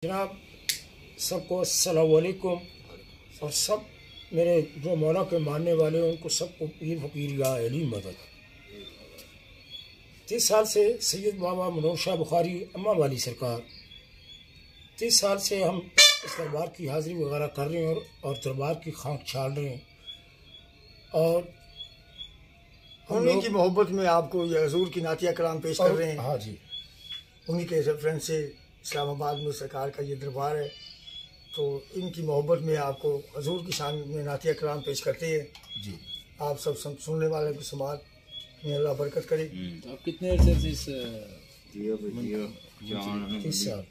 जनाब सबको अस्सलाम वालेकुम और सब मेरे जो मौला के मानने वाले हैं उनको सबको पीर फकीर या अली मदद। 30 साल से सैयद बाबा मनोर शाह बुखारी अम्मा वाली सरकार 30 साल से हम इस दरबार की हाज़िरी वगैरह कर रहे हैं और दरबार की खाक छाल रहे हैं और उन्हीं की मोहब्बत में आपको ये हजूर की नातिया कलाम पेश कर रहे हैं। हाँ जी, उन्हीं के रेफरेंस से इस्लामाबाद में सरकार का ये दरबार है, तो इनकी मोहब्बत में आपको हजूर की शान में नातिया कलाम पेश करते हैं जी। आप सब सुनने वाले की समात में अल्लाह बरकत करे। आप कितने अरसे से इस 30 साल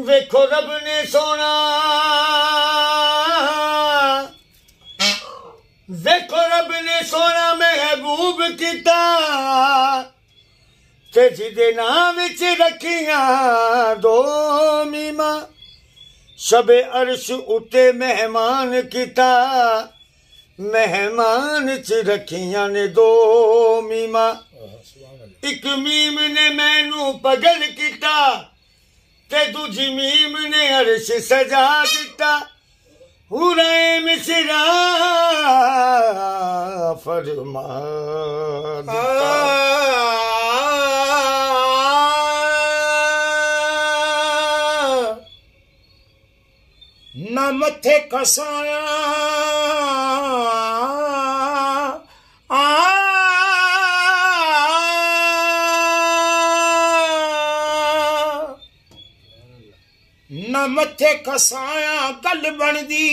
देखो रब ने सोना, देखो रब ने सोना महबूब किता ते जिदे नाम विच रखियां दो मीमा, शबे अर्श उते मेहमान किता मेहमान च रखियां ने दो मीमा। एक मीम ने मैनू पगल किता ते दूजी मीम ने अर्श सजा दिता, हुराए मिसरा फरमा दिता। न मथे कसाया न मथे कसाया गल बनदी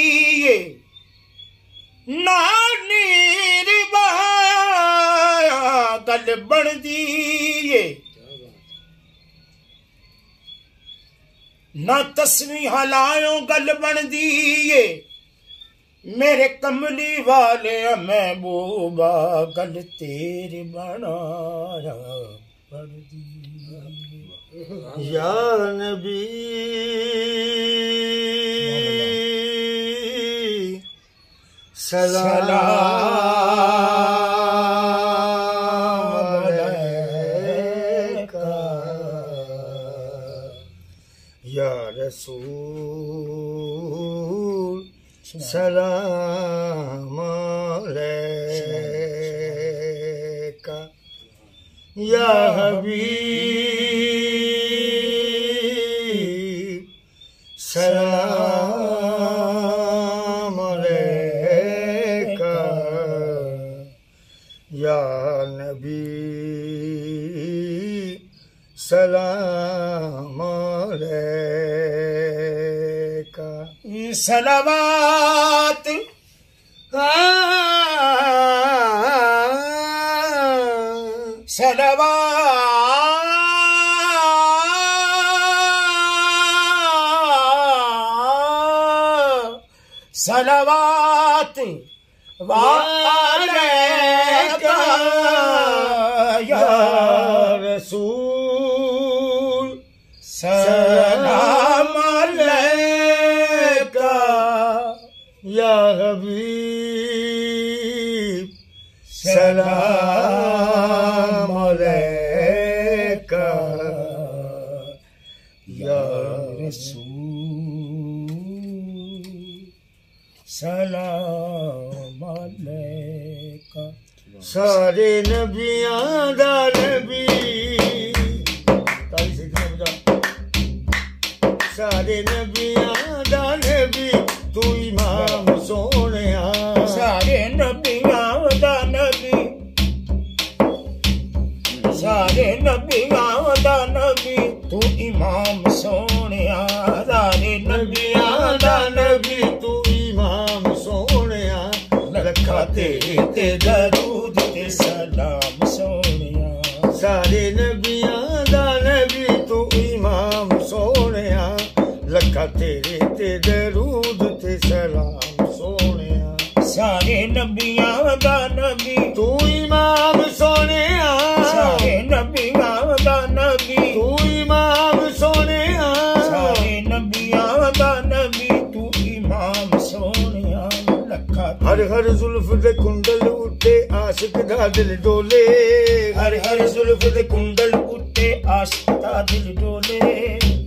ना नीर बहाया गल बनदी ना तस्वीर हलायो गल बनदी मेरे कमली वाले महबूबा गल तेरे बनाया बनदी। या नबी सलाम अलैका, या रसूल सलाम अलैका, या हबीब सलाम अलैका, या नबी सलाम अलैका। सलावत सलावत वालैका या रसूल सलाम अलैका, या हबीब सलाम अलैका, या रसूल सलाम अलैका। सारे नबियां दा नबी सारे नबियां दा नबी तू इमाम सोनिया, सारे नबियां दा नबी सारे नबियां दा नबी तू इमाम सोनिया, सारे नबियां दा नबी तू इमाम सोनिया, लखा तेरे ते दरूद ते सलाम सोनिया, सारे नबियां दा नबी तू इमाम सोनिया, लखा तेरे ते दरूद ते सलाम सोनिया, सारे नबियां दा नबी तू इमाम सोनिया, सारे नबियां दा नबी तू इमाम हर हर जुल्फ दे कुंडल उठे आशिक दा दिल डोले हर हर जुल्फ दे कुंडल उठे आशिक दा दिल डोले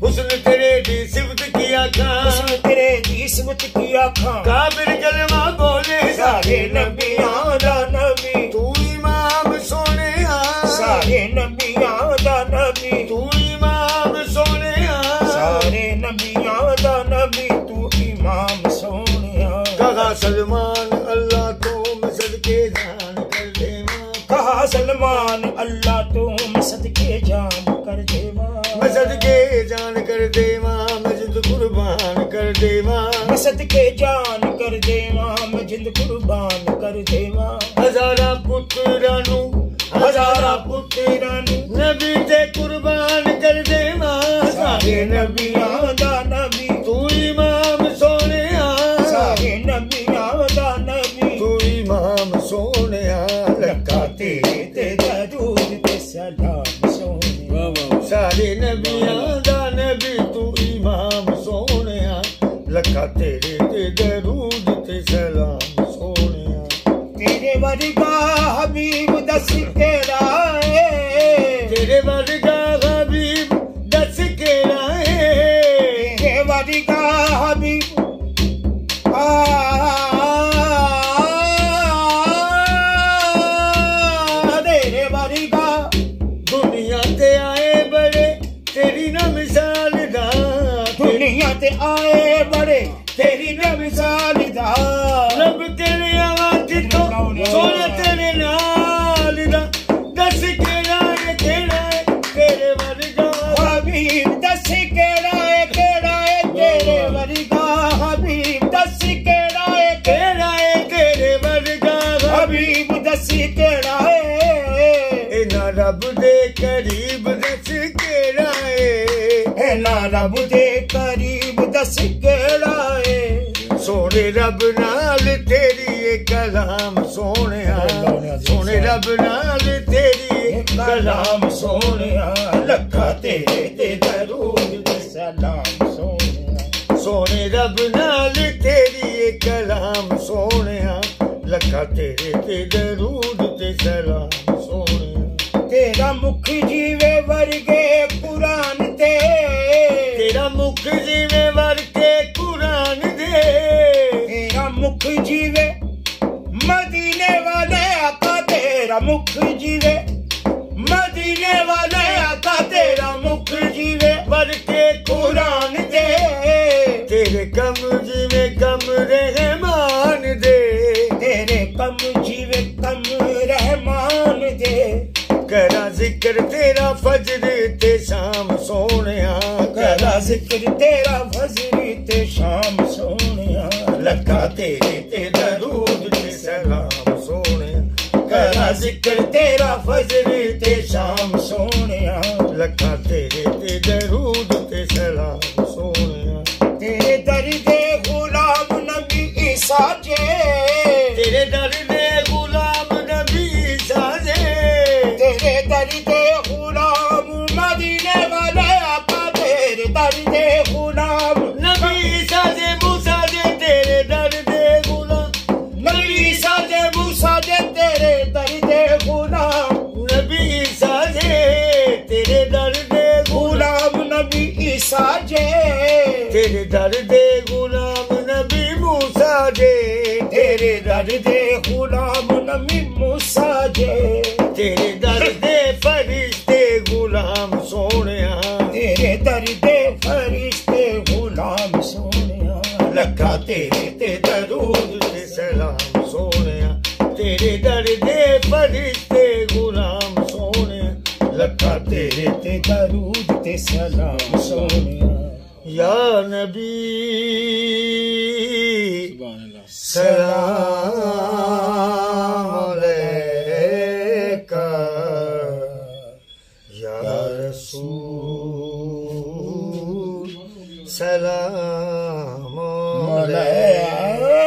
हुस्न तेरे दी सिफत की आँखां हुस्न तेरे दी सिफत की आँखां काबिर कलमा बोले सारे नबियां दा नबी तू इमाम सोनिया सारे नबियां दा नबी तू इमाम सोनिया सारे नबियां दा नबी तू इमाम सोनिया कहा सलमान अल्लाह तो मैं सदके जान कर देवा कहा सलमान अल्लाह तो मैं सदके जान कर देवा मैं सदके जान कर देवा मैं जिंद कुर्बान कर देवा मैं सदके जान कर देवा मैं जिंद कुर्बान कर देवा हजारा पुत्रानू हजारा पुत्रानू नबी ते कुर्बान कर देवा सारे नबियां दा नबी तू इमाम सोनिया सारे नबियां दा नबी तू इमाम सोनिया लखा तेरे ते दरूद ते सलाम सोनिया सारे नबियां दा नबी तू इमाम सोनिया लखा तेरे ते दरूद ते सलाम सोनिया तेरे वर्गा हबीब दस केड़ा है तेरे वर्गा हबीब दस केड़ा है तेरे वर्गा हबीब तेरे वर्गा दुनिया ते आए बड़े तेरी ना मिसाल दा दुनिया ते आए बड़े तेरी न मिसाल दा रब तेरे आवाज़ तो सोना तेरे नाल दा दस केड़ा है तेरे वर्गा हबीब दस केड़ा है तेरे वर्गा हबीब दस केड़ा है तेरे वर्गा हबीब दस केड़ा है इना रब दे करीब दस केड़ा है ना रब दे करीब दस केड़ा है सोने रब नाल तेरी ये कलाम सोनिया सोने रब नाल तेरी ये कलाम सोनिया लखा तेरे ते दरूद ते सलाम सोनिया सोने रब नाल तेरी ये कलाम सोनिया लखा तेरे ते दरूद ते सलाम सोनिया तेरा मुख जीवे वर्गे कुरान ते तेरा मुख जीवे वर्गे कुरान दे तेरा मुख जीवे मदीने वाले आका तेरा मुख जीवे मदीने वाले आका तेरा मुख जीवे वर्गे कुरान दे तेरे कम जीवे कम रहमान दे तेरे कम जीवे कम रहमान दे करा जिक्र तेरा फजर ते शाम सोनिया करा जिक्र तेरा फजर ते शाम सोनिया लखा तेरे ते दरूद ते सलाम सोनिया करा जिक्र तेरा फजर ते शाम सोनिया लखा तेरे ते दरूद ते सलाम सोनिया तेरे दर दे गुलाम नबी ईसा जे तेरे दर दे गुलाम नबी ईसा जे तेरे दर दे गुलाम मदीने वाले आका तेरे दर दे गुलाम नबी ईसा जे मूसा जे तेरे दर दे गुलाम नबी ईसा जे मूसा जे तेरे दर दे गुलाम नबी ईसा जे तेरे दर दे गुलाम नबी ईसा जे तेरे दर दे गुलाम नबी मूसा जे तेरे दर दे गुलाम नबी मूसा जे तेरे दर दे फरिश्ते गुलाम सोनिया तेरे दर दे फरिश्ते गुलाम सोनिया लखा तेरे ते दरूद ते सलाम सोनिया तेरे दर दे फरिश्ते गुलाम सोनिया लखा तेरे ते दरूद ते सलाम सोनिया या नबी सलाम अलैका या रसूल सलाम अलैका